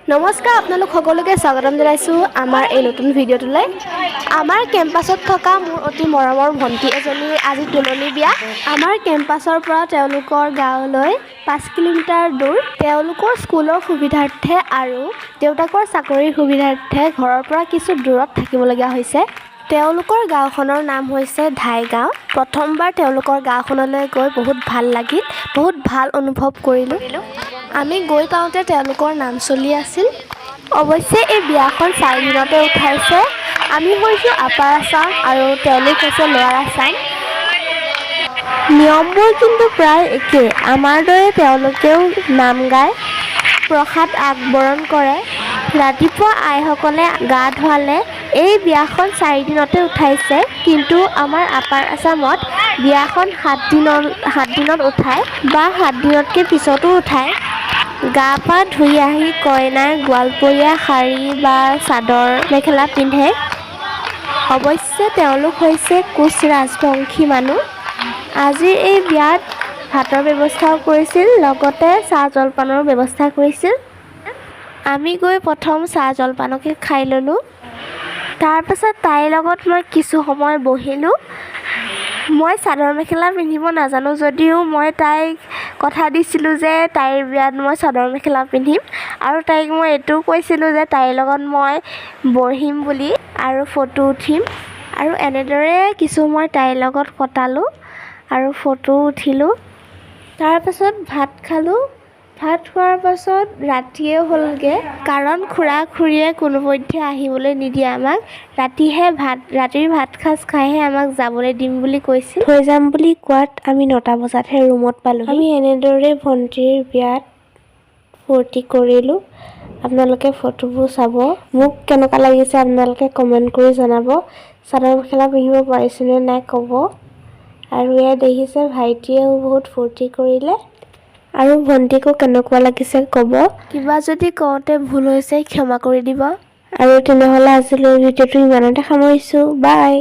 নমস্কাৰ আপোনালোক সকলোকে স্বাগতম জনাইছো আমাৰ এই নতুন ভিডিঅ'টোলৈ। আমাৰ কেম্পাছত থকা মোৰ অতি মৰমৰ ভণ্টি এজনীৰ আজি তুলনি বিয়া। আমাৰ কেম্পাছৰ পৰা তেওঁলোকৰ গাঁৱলৈ 5 কিলোমিটাৰ দূৰ। তেওঁলোকৰ স্কুলৰ সুবিধাৰ্থে আৰু দেউতাকৰ চাকৰিৰ সুবিধাৰ্থে ঘৰৰ পৰা কিছু দূৰত থাকিবলগীয়া হৈছে। তেওঁলোকৰ গাঁওখনৰ নাম হৈছে ধাই গাঁও। প্ৰথমবাৰ তেওঁলোকৰ গাঁওখনলৈ গৈ বহুত ভাল লাগিল, বহুত ভাল অনুভৱ কৰিলোঁ। আমি গৈ পাওঁতে তেওঁলোকৰ নাম চলি আছিল। অৱশ্যে এই বিয়াখন 4 দিনতে উঠাইছে। আমি হৈছোঁ আপাৰ আছাম আৰু তেওঁলোক হৈছে লোৱাৰ আছাম। নিয়মবোৰ কিন্তু প্ৰায় একেই। আমাৰ দৰে তেওঁলোকেও নাম গায়, প্ৰসাদ আগবৰণ কৰে। ৰাতিপুৱা আইসকলে গা ধুৱালে। এই বিয়াখন 4 দিনতে উঠাইছে, কিন্তু আমাৰ আপাৰ আছামত বিয়াখন 7 দিনত উঠায় বা 7 দিনতকৈ পিছতো উঠায়। গা পা ধুই আহি কইনাই গোৱালপৰীয়া শাৰী বা চাদৰ মেখেলা পিন্ধে। অৱশ্যে তেওঁলোক হৈছে কোচ ৰাজবংশী মানুহ। আজিৰ এই বিয়াত ভাতৰ ব্যৱস্থাও কৰিছিল, লগতে চাহ জলপানৰ ব্যৱস্থা কৰিছিল। আমি গৈ প্ৰথম চাহ জলপানকে খাই ল'লোঁ। তাৰপাছত তাইৰ লগত মই কিছু সময় বহিলোঁ। মই চাদৰ মেখেলা পিন্ধিব নাজানো যদিও মই তাইক কথা দিছিলোঁ যে তাইৰ বিয়াত মই চাদৰ মেখেলা পিন্ধিম, আৰু তাইক মই এইটোও কৈছিলোঁ যে তাইৰ লগত মই বহিম বুলি আৰু ফটো উঠিম। আৰু এনেদৰে কিছু সময় তাইৰ লগত কটালোঁ আৰু ফটো উঠিলোঁ। তাৰপাছত ভাত খালোঁ। ভাত খোৱাৰ পাছত ৰাতিয়ে হ'লগৈ, কাৰণ খুৰা খুৰীয়ে কোনোপধ্যে আহিবলৈ নিদিয়ে আমাক। ৰাতিৰ ভাত সাঁজ খাইহে আমাক যাবলৈ দিম বুলি কৈছিল। থৈ যাম বুলি কোৱাত আমি 9টা বজাতহে ৰুমত পালোঁ। আমি এনেদৰে ভণ্টিৰ বিয়াত ফূৰ্তি কৰিলোঁ। আপোনালোকে ফটোবোৰ চাব। মোক কেনেকুৱা লাগিছে আপোনালোকে কমেণ্ট কৰি জনাব। চাদৰ মেখেলা পিন্ধিব পাৰিছোঁনে নাই ক'ব। আৰু এয়া দেখিছে ভাইটিয়েও বহুত ফূৰ্তি কৰিলে। আৰু ভণ্টিকো কেনেকুৱা লাগিছে ক'ব। কিবা যদি কওঁতে ভুল হৈছে ক্ষমা কৰি দিব। আৰু তেনেহ'লে আজিলৈ ভিডিঅ'টো ইমানতে সামৰিছোঁ। বাই।